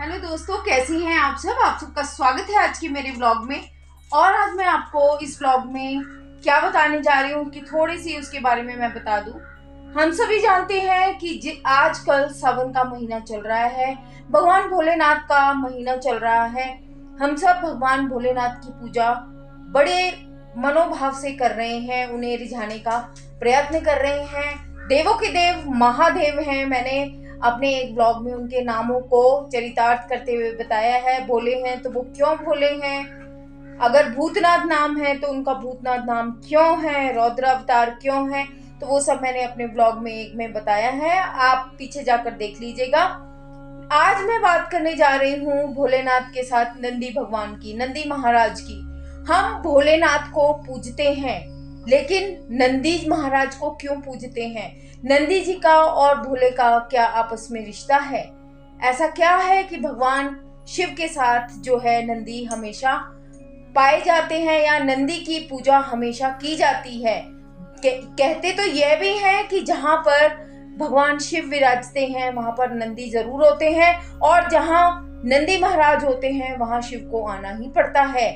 Hello दोस्तों, कैसी हैं आप सब। आप सबका स्वागत है आज के मेरे व्लॉग में। और आज मैं आपको इस व्लॉग में क्या बताने जा रही हूँ कि थोड़ी सी उसके बारे में मैं बता दूँ। हम सभी जानते हैं कि आजकल सावन का महीना चल रहा है, भगवान भोलेनाथ का महीना चल रहा है। हम सब भगवान भोलेनाथ की पूजा बड़े मनोभाव से कर रहे हैं, उन्हें रिझाने का प्रयत्न कर रहे हैं। देवों के देव महादेव हैं। मैंने अपने एक ब्लॉग में उनके नामों को चरितार्थ करते हुए बताया है। भोले हैं तो वो क्यों भोले हैं, अगर भूतनाथ नाम है तो उनका भूतनाथ नाम क्यों है, रौद्र अवतार क्यों है, तो वो सब मैंने अपने ब्लॉग में एक में बताया है। आप पीछे जाकर देख लीजिएगा। आज मैं बात करने जा रही हूँ भोलेनाथ के साथ नंदी भगवान की, नंदी महाराज की। हम भोलेनाथ को पूजते हैं, लेकिन नंदी महाराज को क्यों पूजते हैं? नंदी जी का और भोले का क्या आपस में रिश्ता है? ऐसा क्या है कि भगवान शिव के साथ जो है नंदी हमेशा पाए जाते हैं, या नंदी की पूजा हमेशा की जाती है? कहते तो यह भी है कि जहां पर भगवान शिव विराजते हैं वहां पर नंदी जरूर होते हैं, और जहां नंदी महाराज होते हैं वहां शिव को आना ही पड़ता है।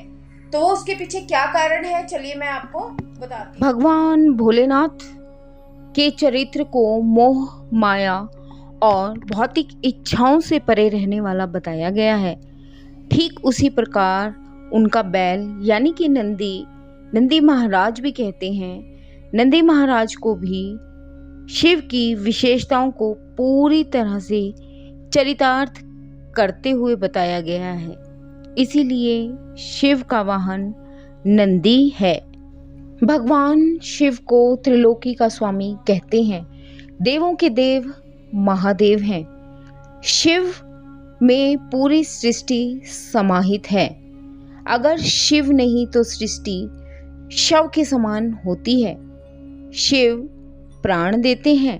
तो उसके पीछे क्या कारण है, चलिए मैं आपको बताती हूँ। भगवान भोलेनाथ के चरित्र को मोह, माया और भौतिक इच्छाओं से परे रहने वाला बताया गया है। ठीक उसी प्रकार उनका बैल यानी कि नंदी महाराज भी कहते हैं। नंदी महाराज को भी शिव की विशेषताओं को पूरी तरह से चरितार्थ करते हुए बताया गया है। इसीलिए शिव का वाहन नंदी है। भगवान शिव को त्रिलोकी का स्वामी कहते हैं। देवों के देव महादेव हैं। शिव में पूरी सृष्टि समाहित है। अगर शिव नहीं तो सृष्टि शव के समान होती है। शिव प्राण देते हैं,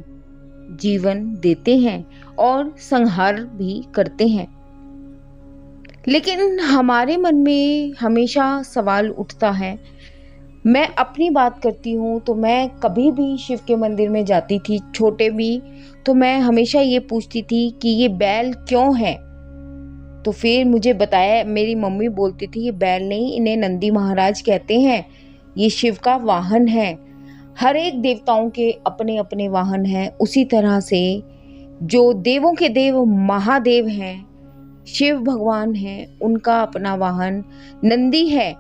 जीवन देते हैं और संहार भी करते हैं। लेकिन हमारे मन में हमेशा सवाल उठता है। मैं अपनी बात करती हूँ तो मैं कभी भी शिव के मंदिर में जाती थी, छोटे भी, तो मैं हमेशा ये पूछती थी कि ये बैल क्यों है। तो फिर मुझे बताया, मेरी मम्मी बोलती थी ये बैल नहीं, इन्हें नंदी महाराज कहते हैं, ये शिव का वाहन है। हर एक देवताओं के अपने अपने वाहन हैं। उसी तरह से जो देवों के देव महादेव हैं, शिव भगवान हैं, उनका अपना वाहन नंदी है।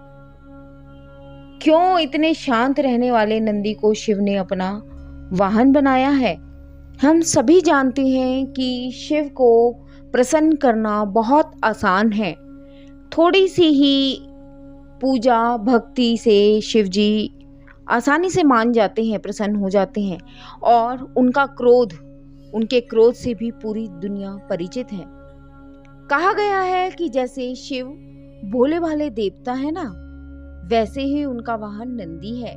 क्यों इतने शांत रहने वाले नंदी को शिव ने अपना वाहन बनाया है? हम सभी जानते हैं कि शिव को प्रसन्न करना बहुत आसान है। थोड़ी सी ही पूजा भक्ति से शिव जी आसानी से मान जाते हैं, प्रसन्न हो जाते हैं, और उनके क्रोध से भी पूरी दुनिया परिचित है। कहा गया है कि जैसे शिव भोले भाले देवता है ना, वैसे ही उनका वाहन नंदी है।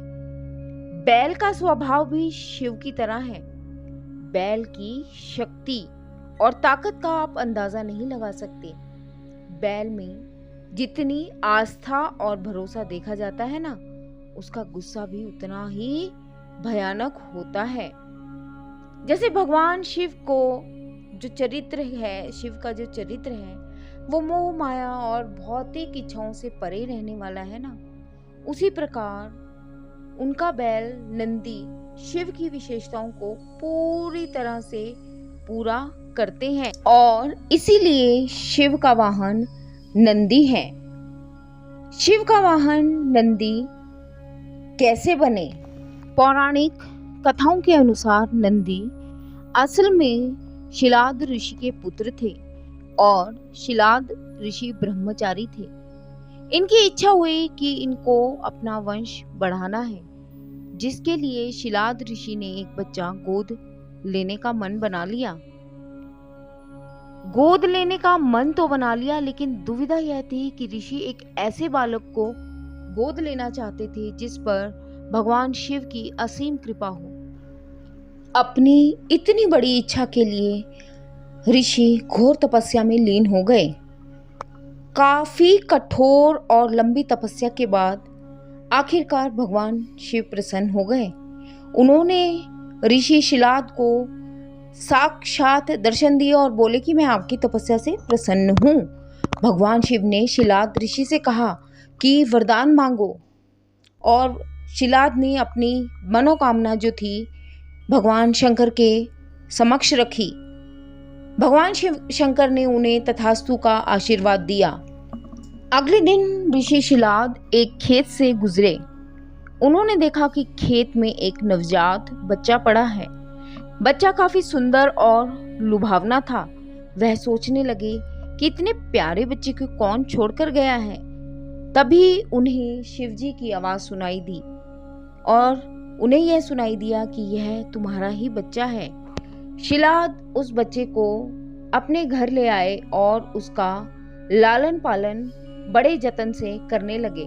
बैल का स्वभाव भी शिव की तरह है। बैल की शक्ति और ताकत का आप अंदाजा नहीं लगा सकते। बैल में जितनी आस्था और भरोसा देखा जाता है ना, उसका गुस्सा भी उतना ही भयानक होता है। जैसे भगवान शिव को जो चरित्र है, शिव का जो चरित्र है वो मोह माया और भौतिक इच्छाओं से परे रहने वाला है ना, उसी प्रकार उनका बैल नंदी शिव की विशेषताओं को पूरी तरह से पूरा करते हैं, और इसीलिए शिव का वाहन नंदी है। शिव का वाहन नंदी कैसे बने? पौराणिक कथाओं के अनुसार नंदी असल में शिलाद ऋषि के पुत्र थे, और शिलाद ऋषि ब्रह्मचारी थे। इनकी इच्छा हुई कि इनको अपना वंश बढ़ाना है, जिसके लिए शिलाद ऋषि ने एक बच्चा गोद लेने का मन बना लिया। गोद लेने का मन तो बना लिया, लेकिन दुविधा यह थी कि ऋषि एक ऐसे बालक को गोद लेना चाहते थे जिस पर भगवान शिव की असीम कृपा हो। अपनी इतनी बड़ी इच्छा के लिए ऋषि घोर तपस्या में लीन हो गए। काफी कठोर और लंबी तपस्या के बाद आखिरकार भगवान शिव प्रसन्न हो गए। उन्होंने ऋषि शिलाद को साक्षात दर्शन दिए और बोले कि मैं आपकी तपस्या से प्रसन्न हूँ। भगवान शिव ने शिलाद ऋषि से कहा कि वरदान मांगो, और शिलाद ने अपनी मनोकामना जो थी भगवान शंकर के समक्ष रखी। भगवान शिव शंकर ने उन्हें तथास्तु का आशीर्वाद दिया। अगले दिन ऋषि शिलाद एक खेत से गुजरे। उन्होंने देखा कि खेत में एक नवजात बच्चा पड़ा है। बच्चा काफी सुंदर और लुभावना था। वह सोचने लगे कि इतने प्यारे बच्चे को कौन छोड़कर गया है। तभी उन्हें शिवजी की आवाज सुनाई दी और उन्हें यह सुनाई दिया कि यह तुम्हारा ही बच्चा है। शिलाद उस बच्चे को अपने घर ले आए और उसका लालन पालन बड़े जतन से करने लगे।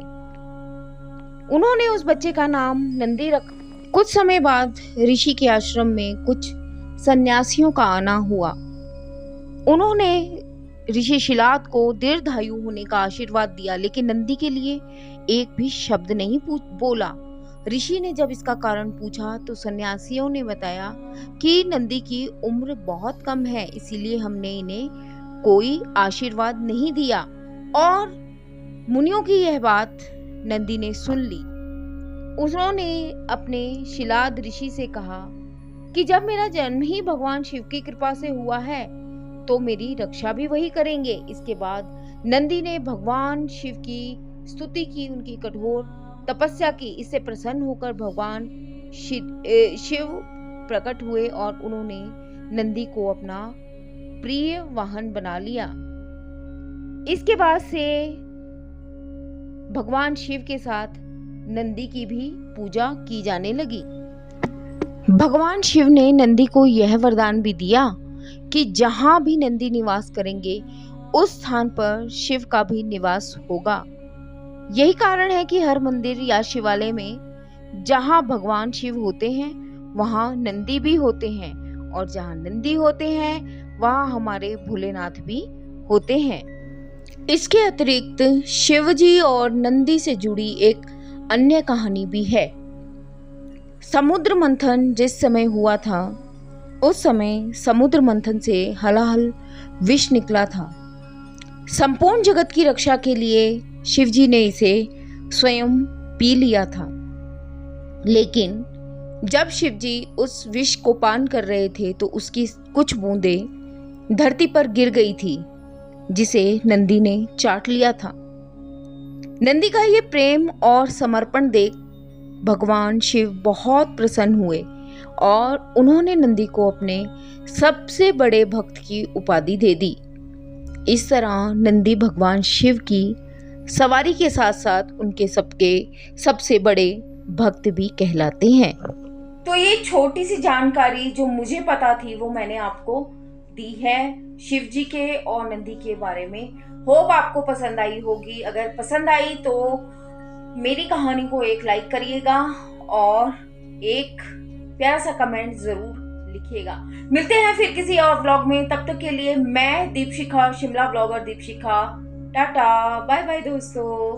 उन्होंने उस बच्चे का नाम नंदी रखा। कुछ समय बाद ऋषि के आश्रम में कुछ सन्यासियों का आना हुआ। उन्होंने ऋषि शिलाद को दीर्घायु होने का आशीर्वाद दिया, लेकिन नंदी के लिए एक भी शब्द नहीं बोला। ऋषि ने जब इसका कारण पूछा तो सन्यासियों ने बताया कि नंदी की उम्र बहुत कम है, इसीलिए हमने इन्हें कोई आशीर्वाद नहीं दिया। और मुनियों की यह बात नंदी ने सुन ली। उन्होंने अपने शिलाद ऋषि से कहा कि जब मेरा जन्म ही भगवान शिव की कृपा से हुआ है तो मेरी रक्षा भी वही करेंगे। इसके बाद नंदी ने भगवान शिव की स्तुति की, उनकी कठोर तपस्या की। इससे प्रसन्न होकर भगवान शिव प्रकट हुए और उन्होंने नंदी को अपना प्रिय वाहन बना लिया। इसके बाद से भगवान शिव के साथ नंदी की भी पूजा की जाने लगी। भगवान शिव ने नंदी को यह वरदान भी दिया कि जहां भी नंदी निवास करेंगे उस स्थान पर शिव का भी निवास होगा। यही कारण है कि हर मंदिर या शिवालय में जहां भगवान शिव होते हैं वहां नंदी भी होते हैं, और जहां नंदी होते हैं वहां हमारे भोलेनाथ भी होते हैं। इसके अतिरिक्त शिवजी और नंदी से जुड़ी एक अन्य कहानी भी है। समुद्र मंथन जिस समय हुआ था उस समय समुद्र मंथन से हलाहल विष निकला था। संपूर्ण जगत की रक्षा के लिए शिवजी ने इसे स्वयं पी लिया था, लेकिन जब शिवजी उस विष को पान कर रहे थे तो उसकी कुछ बूंदें धरती पर गिर गई थी, जिसे नंदी ने चाट लिया था। नंदी का ये प्रेम और समर्पण देख भगवान शिव बहुत प्रसन्न हुए और उन्होंने नंदी को अपने सबसे बड़े भक्त की उपाधि दे दी। इस तरह नंदी भगवान शिव की सवारी के साथ साथ उनके सबसे बड़े भक्त भी कहलाते हैं। तो ये छोटी सी जानकारी जो मुझे पता थी वो मैंने आपको दी है शिव जी के और नंदी के बारे में। होप आपको पसंद आई होगी। अगर पसंद आई तो मेरी कहानी को एक लाइक करिएगा और एक प्यारा सा कमेंट जरूर लिखिएगा। मिलते हैं फिर किसी और ब्लॉग में। तब तक के लिए मैं Deepshikha, Shimla blogger Deepshikha, tata bye bye दोस्तों।